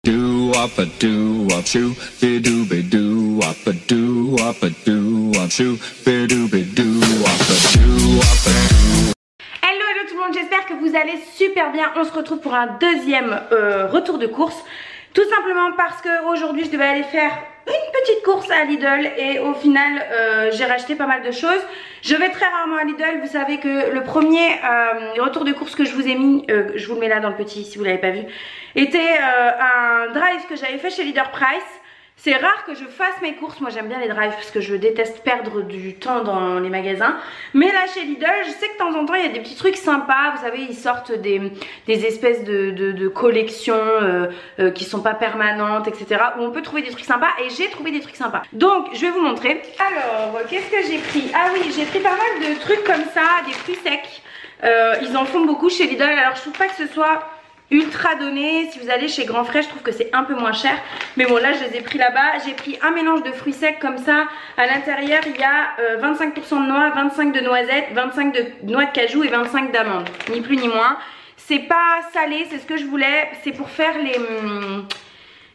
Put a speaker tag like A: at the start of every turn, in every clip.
A: Do up a do up shoo, be do be do up a do up a do up shoo, be do be do up a do up a do.
B: Hello hello tout le monde, j'espère que vous allez super bien. On se retrouve pour un deuxième retour de course. Tout simplement parce que aujourd'hui je devais aller faire une petite course à Lidl et au final j'ai racheté pas mal de choses. Je vais très rarement à Lidl, vous savez que le premier retour de course que je vous ai mis, je vous le mets là dans le petit si vous l'avez pas vu, était un drive que j'avais fait chez Leader Price. C'est rare que je fasse mes courses, moi j'aime bien les drives parce que je déteste perdre du temps dans les magasins. Mais là chez Lidl, je sais que de temps en temps il y a des petits trucs sympas, vous savez ils sortent des espèces de collections qui sont pas permanentes etc. Où on peut trouver des trucs sympas et j'ai trouvé des trucs sympas. Donc je vais vous montrer. Alors qu'est-ce que j'ai pris? Ah oui, j'ai pris pas mal de trucs comme ça, des fruits secs. Ils en font beaucoup chez Lidl, alors je trouve pas que ce soit ultra donné. Si vous allez chez Grand Frais, je trouve que c'est un peu moins cher, mais bon là je les ai pris là-bas. J'ai pris un mélange de fruits secs comme ça. À l'intérieur il y a 25% de noix, 25 de noisettes, 25 de noix de cajou et 25 d'amandes, ni plus ni moins. C'est pas salé, c'est ce que je voulais. C'est pour faire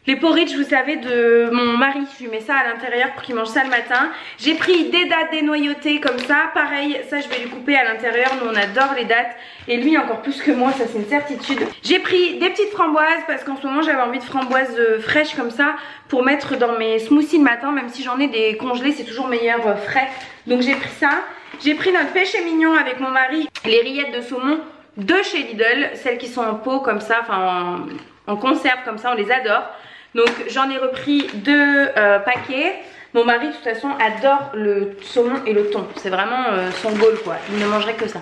B: les porridge, vous savez, de mon mari. Je lui mets ça à l'intérieur pour qu'il mange ça le matin. J'ai pris des dattes dénoyautées comme ça. Pareil, ça je vais lui couper à l'intérieur. Nous on adore les dattes. Et lui encore plus que moi, ça c'est une certitude. J'ai pris des petites framboises parce qu'en ce moment j'avais envie de framboises fraîches comme ça pour mettre dans mes smoothies le matin. Même si j'en ai des congelés, c'est toujours meilleur frais. Donc j'ai pris ça. J'ai pris notre péché mignon avec mon mari. Les rillettes de saumon de chez Lidl. Celles qui sont en pot comme ça, enfin en conserve comme ça, on les adore. Donc j'en ai repris 2 paquets. Mon mari de toute façon adore le saumon et le thon. C'est vraiment son goal quoi. Il ne mangerait que ça.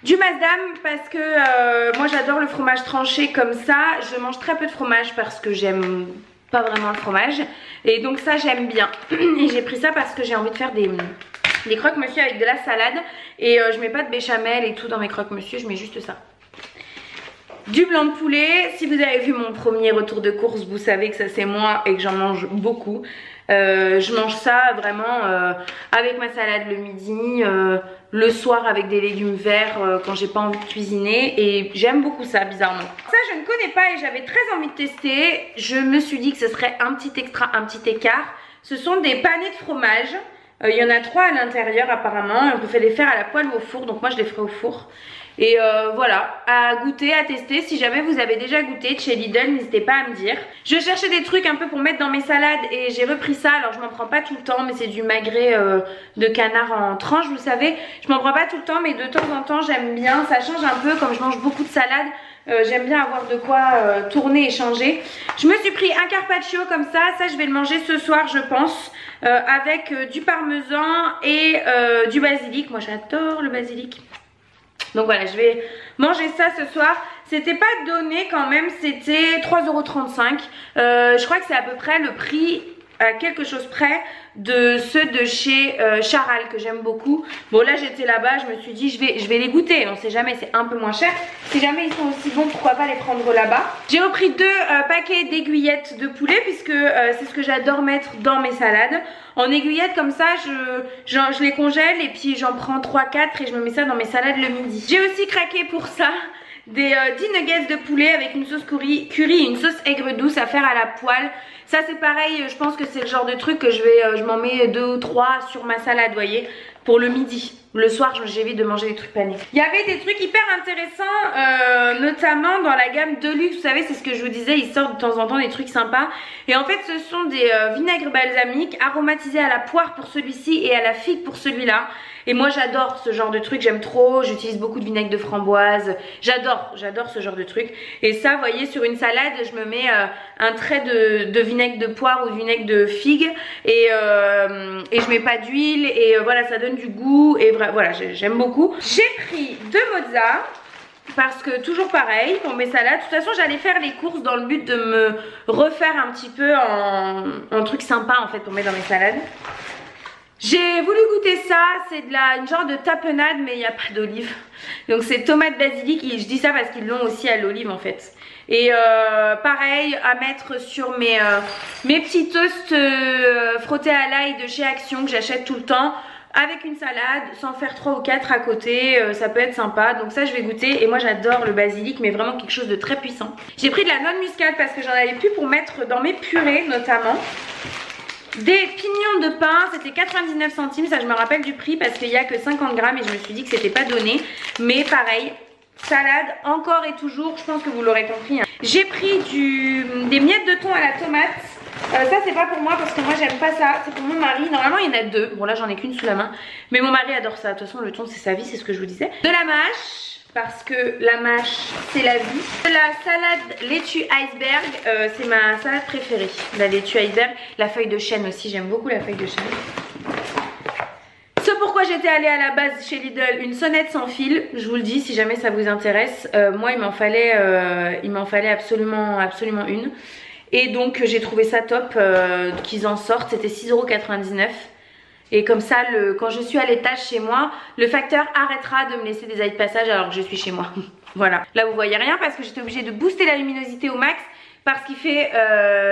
B: Du Maasdam parce que moi j'adore le fromage tranché comme ça. Je mange très peu de fromage parce que j'aime pas vraiment le fromage. Et donc ça j'aime bien. Et j'ai pris ça parce que j'ai envie de faire des croque-monsieur avec de la salade. Et je mets pas de béchamel et tout dans mes croque-monsieur. Je mets juste ça. Du blanc de poulet, si vous avez vu mon premier retour de course, vous savez que ça c'est moi et que j'en mange beaucoup. Je mange ça vraiment avec ma salade le midi, le soir avec des légumes verts quand j'ai pas envie de cuisiner. Et j'aime beaucoup ça bizarrement. Ça je ne connais pas et j'avais très envie de tester. Je me suis dit que ce serait un petit extra, un petit écart. Ce sont des panés de fromage. Il y en a 3 à l'intérieur apparemment. On peut les faire à la poêle ou au four, donc moi je les ferai au four. Et voilà, à goûter, à tester. Si jamais vous avez déjà goûté de chez Lidl, n'hésitez pas à me dire. Je cherchais des trucs un peu pour mettre dans mes salades et j'ai repris ça. Alors je m'en prends pas tout le temps, mais c'est du magret de canard en tranches, vous savez. Je m'en prends pas tout le temps, mais de temps en temps j'aime bien. Ça change un peu, comme je mange beaucoup de salades. J'aime bien avoir de quoi tourner et changer. Je me suis pris un carpaccio comme ça. Ça je vais le manger ce soir je pense, avec du parmesan et du basilic. Moi j'adore le basilic. Donc voilà, je vais manger ça ce soir. C'était pas donné quand même, c'était 3,35 €. Je crois que c'est à peu près le prix, à quelque chose près, de ceux de chez Charal que j'aime beaucoup. Bon là j'étais là-bas, je me suis dit je vais les goûter, on sait jamais, c'est un peu moins cher. Si jamais ils sont aussi bons, pourquoi pas les prendre là-bas. J'ai repris 2 paquets d'aiguillettes de poulet puisque c'est ce que j'adore mettre dans mes salades. En aiguillettes comme ça, je les congèle et puis j'en prends 3-4 et je me mets ça dans mes salades le midi. J'ai aussi craqué pour ça. Des 10 nuggets de poulet avec une sauce curry et une sauce aigre douce à faire à la poêle. Ça c'est pareil, je pense que c'est le genre de truc que je m'en mets 2 ou 3 sur ma salade, vous voyez, pour le midi. Le soir j'évite de manger des trucs panés. Il y avait des trucs hyper intéressants, notamment dans la gamme Deluxe, vous savez c'est ce que je vous disais, ils sortent de temps en temps des trucs sympas. Et en fait ce sont des vinaigres balsamiques aromatisés à la poire pour celui-ci et à la figue pour celui-là. Et moi j'adore ce genre de truc, j'aime trop, j'utilise beaucoup de vinaigre de framboise, j'adore ce genre de truc. Et ça vous voyez sur une salade je me mets un trait de vinaigre de poire ou de vinaigre de figue et je mets pas d'huile et voilà ça donne du goût et voilà j'aime beaucoup. J'ai pris 2 mozza parce que toujours pareil pour mes salades. De toute façon j'allais faire les courses dans le but de me refaire un petit peu en truc sympa en fait pour mettre dans mes salades. J'ai voulu goûter ça, c'est une genre de tapenade mais il n'y a pas d'olive. Donc c'est tomate basilic, je dis ça parce qu'ils l'ont aussi à l'olive en fait. Et pareil à mettre sur mes petits toasts frottés à l'ail de chez Action que j'achète tout le temps. avec une salade, sans faire 3 ou 4 à côté, ça peut être sympa. Donc ça je vais goûter et moi j'adore le basilic, mais vraiment quelque chose de très puissant. J'ai pris de la noix de muscade parce que j'en avais plus pour mettre dans mes purées notamment. Des pignons de pain, c'était 99 centimes, ça je me rappelle du prix parce qu'il n'y a que 50 grammes et je me suis dit que c'était pas donné. Mais pareil, salade encore et toujours, je pense que vous l'aurez compris. Hein. J'ai pris des miettes de thon à la tomate. Ça c'est pas pour moi parce que moi j'aime pas ça, c'est pour mon mari. Normalement il y en a 2, bon là j'en ai qu'une sous la main. Mais mon mari adore ça, de toute façon le thon c'est sa vie, c'est ce que je vous disais. De la mâche, parce que la mâche c'est la vie. De la salade laitue iceberg, c'est ma salade préférée. La laitue iceberg, la feuille de chêne aussi, j'aime beaucoup la feuille de chêne. Ce pourquoi j'étais allée à la base chez Lidl, une sonnette sans fil, je vous le dis si jamais ça vous intéresse. Moi il m'en fallait absolument une. Et donc j'ai trouvé ça top qu'ils en sortent, c'était 6,99 €. Et comme ça, quand je suis à l'étage chez moi, le facteur arrêtera de me laisser des aides de passage alors que je suis chez moi. Voilà. Là vous voyez rien parce que j'étais obligée de booster la luminosité au max parce qu'il fait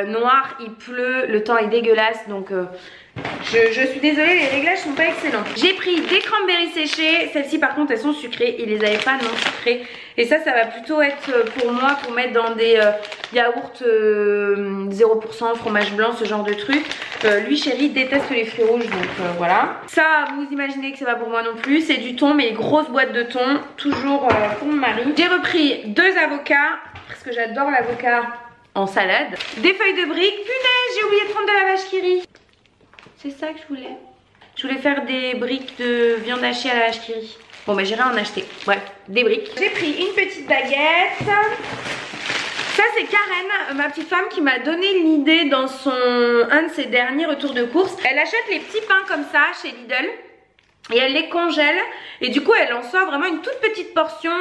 B: noir, il pleut, le temps est dégueulasse donc je suis désolée, les réglages sont pas excellents. J'ai pris des cranberries séchées, celles-ci par contre elles sont sucrées, ils les avaient pas non sucrées. Et ça va plutôt être pour moi pour mettre dans des yaourts 0% fromage blanc, ce genre de truc. Lui chéri déteste les fruits rouges donc voilà. Ça vous imaginez que c'est pas pour moi non plus, c'est du thon mais grosse boîte de thon, toujours pour mon mari. J'ai repris 2 avocats parce que j'adore l'avocat en salade. Des feuilles de briques, punaise j'ai oublié de prendre de la vache qui rit. C'est ça que je voulais. Je voulais faire des briques de viande hachée à la vache qui rit. Bon bah j'irai en acheter. Bref, des briques. J'ai pris une petite baguette. Ça c'est Karen, ma petite femme, qui m'a donné l'idée dans un de ses derniers retours de course. Elle achète les petits pains comme ça chez Lidl. Et elle les congèle et du coup elle en sort vraiment une toute petite portion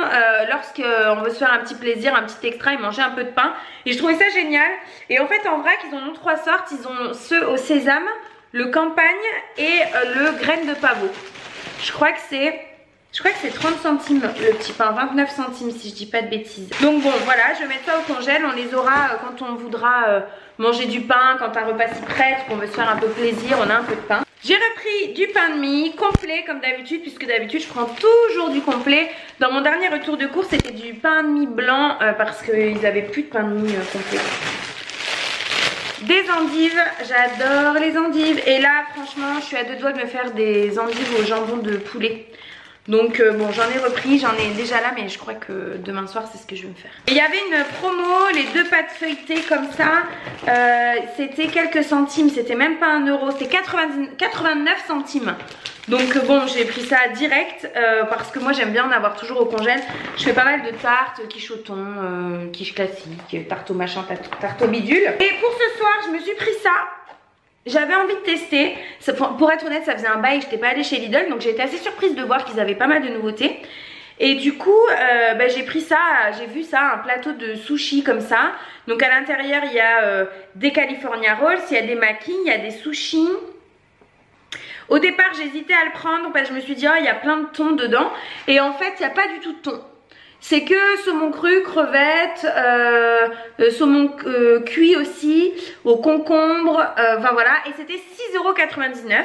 B: lorsqu'on veut se faire un petit plaisir, un petit extra et manger un peu de pain. Et je trouvais ça génial. Et en fait en vrac ils en ont 3 sortes. Ils ont ceux au sésame, le campagne et le graine de pavot. Je crois que c'est 30 centimes le petit pain, 29 centimes si je dis pas de bêtises. Donc bon voilà, je vais mettre ça au congèle, on les aura quand on voudra manger du pain, quand un repas s'y prête, qu'on veut se faire un peu plaisir, on a un peu de pain. J'ai repris du pain de mie complet comme d'habitude, puisque d'habitude je prends toujours du complet. Dans mon dernier retour de course c'était du pain de mie blanc parce qu'ils avaient plus de pain de mie complet. Des endives, j'adore les endives. Et là franchement je suis à 2 doigts de me faire des endives au jambon de poulet. Donc bon j'en ai repris, j'en ai déjà là mais je crois que demain soir c'est ce que je vais me faire. Et il y avait une promo, les 2 pâtes feuilletées comme ça, c'était quelques centimes, c'était même pas 1 €, c'était 89 centimes. Donc bon j'ai pris ça direct parce que moi j'aime bien en avoir toujours au congèle. Je fais pas mal de tartes, quiche au thon, quiche classique, tarte au machin, tarte au bidule. Et pour ce soir je me suis pris ça. J'avais envie de tester, pour être honnête ça faisait un bail, j'étais pas allée chez Lidl donc j'ai été assez surprise de voir qu'ils avaient pas mal de nouveautés. Et du coup j'ai pris ça, j'ai vu ça, un plateau de sushi comme ça. Donc à l'intérieur il y a des California Rolls, il y a des makis, il y a des sushis. Au départ j'hésitais à le prendre parce que je me suis dit oh il y a plein de thon dedans. Et en fait il n'y a pas du tout de thon. C'est que saumon cru, crevettes, saumon cuit aussi, au concombre, enfin voilà. Et c'était 6,99 €.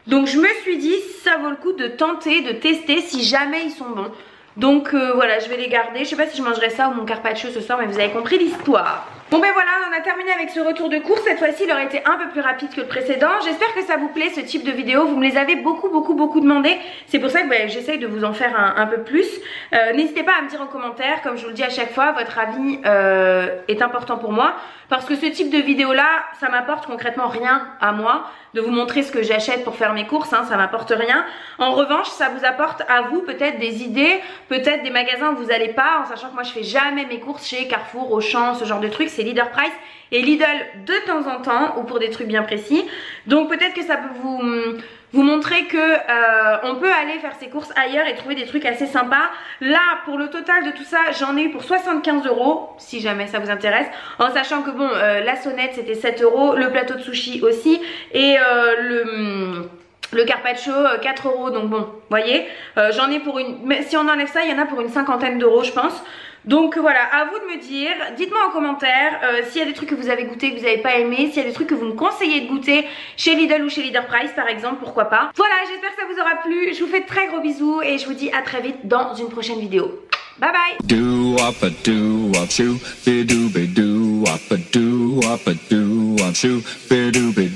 B: Donc je me suis dit ça vaut le coup de tenter, de tester si jamais ils sont bons. Donc voilà, je vais les garder. Je sais pas si je mangerai ça ou mon carpaccio ce soir, mais vous avez compris l'histoire. Bon ben voilà, on a terminé avec ce retour de course. Cette fois-ci il aurait été un peu plus rapide que le précédent. J'espère que ça vous plaît ce type de vidéo. Vous me les avez beaucoup demandé. C'est pour ça que j'essaye de vous en faire un peu plus. N'hésitez pas à me dire en commentaire, comme je vous le dis à chaque fois, votre avis est important pour moi. Parce que ce type de vidéo là, ça m'apporte concrètement rien à moi. De vous montrer ce que j'achète pour faire mes courses, hein, ça m'apporte rien. En revanche, ça vous apporte à vous peut-être des idées, peut-être des magasins où vous n'allez pas, en sachant que moi je fais jamais mes courses chez Carrefour, Auchan, ce genre de trucs, c'est Leader Price et Lidl de temps en temps ou pour des trucs bien précis. Donc peut-être que ça peut vous montrer que on peut aller faire ses courses ailleurs et trouver des trucs assez sympas. Là pour le total de tout ça j'en ai eu pour 75 € si jamais ça vous intéresse, en sachant que bon la sonnette c'était 7 €, le plateau de sushi aussi et Le carpaccio 4 €, donc bon, voyez, j'en ai pour une, mais si on enlève ça, il y en a pour une cinquantaine d'euros je pense. Donc voilà, à vous de me dire, dites-moi en commentaire s'il y a des trucs que vous avez goûté, que vous n'avez pas aimé, s'il y a des trucs que vous me conseillez de goûter chez Lidl ou chez Leader Price par exemple, pourquoi pas. Voilà, j'espère que ça vous aura plu, je vous fais de très gros bisous et je vous dis à très vite dans une prochaine vidéo. Bye bye.
A: Do up a do up shoe, be do be do up a do up a do up shoe, be do be